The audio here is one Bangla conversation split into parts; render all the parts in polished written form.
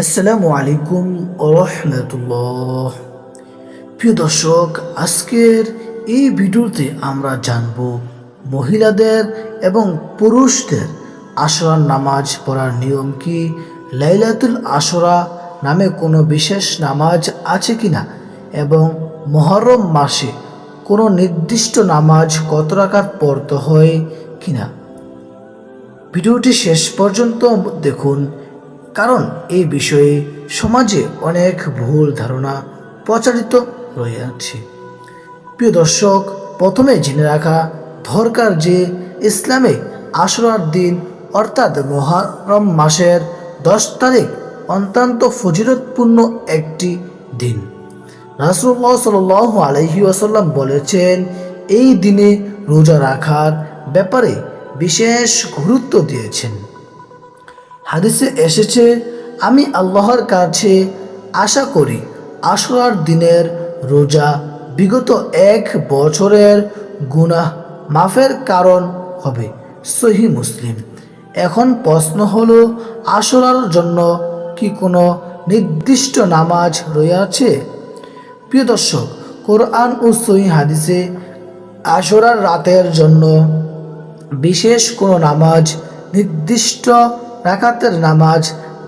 আসসালামু আলাইকুম রাহমাতুল্লাহ। প্রিয় দর্শক, আজকের এই ভিডিওতে আমরা জানব মহিলাদের এবং পুরুষদের আশরার নামাজ পড়ার নিয়ম কি, লাইলাতুল আশরা নামে কোনো বিশেষ নামাজ আছে কিনা এবং মুহররম মাসে কোনো নির্দিষ্ট নামাজ কত রাকাত পড়তে হয় কিনা। ভিডিওটি শেষ পর্যন্ত দেখুন, কারণ এই বিষয়ে সমাজে অনেক ভুল ধারণা প্রচারিত রয়েছে। প্রিয় দর্শক, প্রথমে জেনে রাখা দরকার যে ইসলামে আশুরার দিন অর্থাৎ মুহররম মাসের 10 তারিখ অত্যন্ত ফজিলতপূর্ণ একটি দিন। রাসূলুল্লাহ সাল্লাল্লাহু আলাইহি ওয়াসাল্লাম বলেছেন, এই দিনে রোজা রাখার ব্যাপারে বিশেষ গুরুত্ব দিয়েছেন। হাদিসে এসেছে, আমি আল্লাহর কাছে আশা করি আশুরার দিনের রোজা বিগত 1 বছরের গুনাহ মাফের কারণ হবে। সহিহ মুসলিম। এখন প্রশ্ন হলো, আশুরার জন্য কি কোনো নির্দিষ্ট নামাজ রয়েছে? প্রিয় দর্শক, কোরআন ও সহিহ হাদিসে আশুরার রাতের জন্য বিশেষ কোনো নামাজ, নির্দিষ্ট রাকাতের নামাজ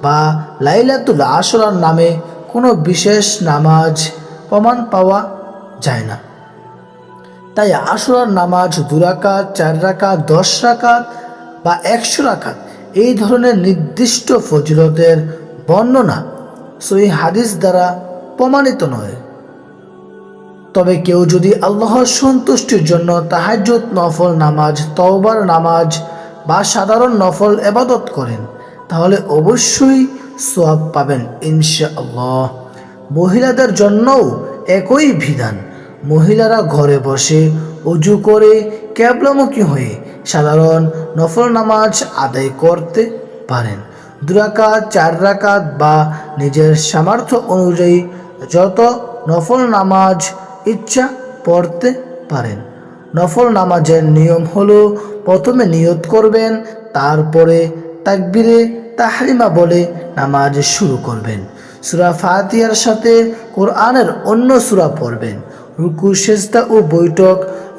বা লাইলাতুল আশরার নামে কোনো বিশেষ নামাজ প্রমাণ পাওয়া যায় না। তাই আশরার নামাজ 2 রাকাত, 4 রাকাত, 10 রাকাত বা 100 রাকাত এই ধরনের নির্দিষ্ট ফজিলতের বর্ণনা সহিহ হাদিস দ্বারা প্রমাণিত নয়। তবে কেউ যদি আল্লাহর সন্তুষ্টির জন্য তাহাজ্জুদ, নফল নামাজ, তওবার নামাজ বা সাধারণ নফল ইবাদত করেন, তাহলে অবশ্যই সওয়াব পাবেন ইনশাআল্লাহ। মহিলাদের জন্যও একই বিধান। মহিলারা ঘরে বসে ওযু করে কিবলামুখী হয়ে সাধারণ নফল নামাজ আদায় করতে পারেন। 2 রাকাত, 4 রাকাত বা নিজের সামর্থ্য অনুযায়ী যত নফল নামাজ ইচ্ছা পড়তে পারেন। নফল নামাজের নিয়ম হলো, প্রথমে নিয়ত করবেন, তারপরে তাকবীরে তাহরিমা বলে নামাজ শুরু করবেন। সূরা ফাতিহার সাথে কোরআনের অন্য সূরা পড়বেন। রুকু, সিজদা ও বৈঠক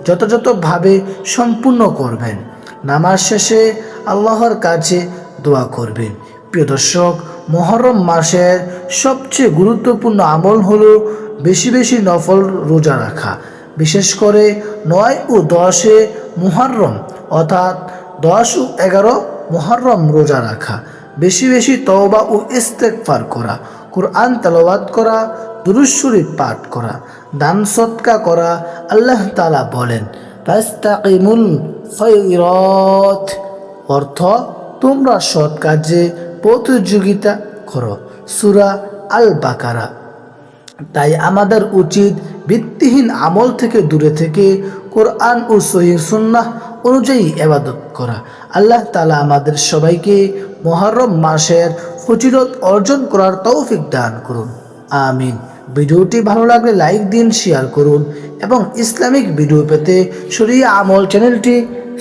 যথাযথভাবে সম্পূর্ণ করবেন। নামাজ শেষে আল্লাহর কাছে দোয়া করবেন। প্রিয় দর্শক, মুহররম মাসের সবচেয়ে গুরুত্বপূর্ণ আমল হলো বেশি বেশি নফল রোজা রাখা। বিশেষ করে 9 ও 10 মুহররম অর্থাৎ 10 ও 11 মুহররম রোজা রাখা। বেশি বেশি তওবা ও ইস্তেগফার করা, কুরআন তেলাওয়াত করা, দুরূদ শরীফ পাঠ করা, দান সদকা করা। আল্লাহ তাআলা বলেন, ফাস্তাকিমুল খায়রাত, অর্থ তোমরা সৎ কাজে প্রতিযোগিতা করো। সূরা আল বাকারা। তাই আমাদের উচিত ভিত্তিহীন আমল থেকে দূরে থেকে কোরআন ও সহিহ সুন্নাহ অনুযায়ী ইবাদত করা। আল্লাহ তাআলা আমাদের সবাইকে মুহররম মাসের ফজিলত অর্জন করার তৌফিক দান করুন, আমিন। ভিডিওটি ভালো লাগলে লাইক দিন, শেয়ার করুন এবং ইসলামিক ভিডিও পেতে শরিয়া আমল চ্যানেলটি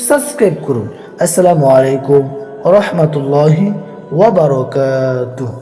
সাবস্ক্রাইব করুন। আসসালামু আলাইকুম ওয়া রাহমাতুল্লাহি ওয়া বারাকাতুহু।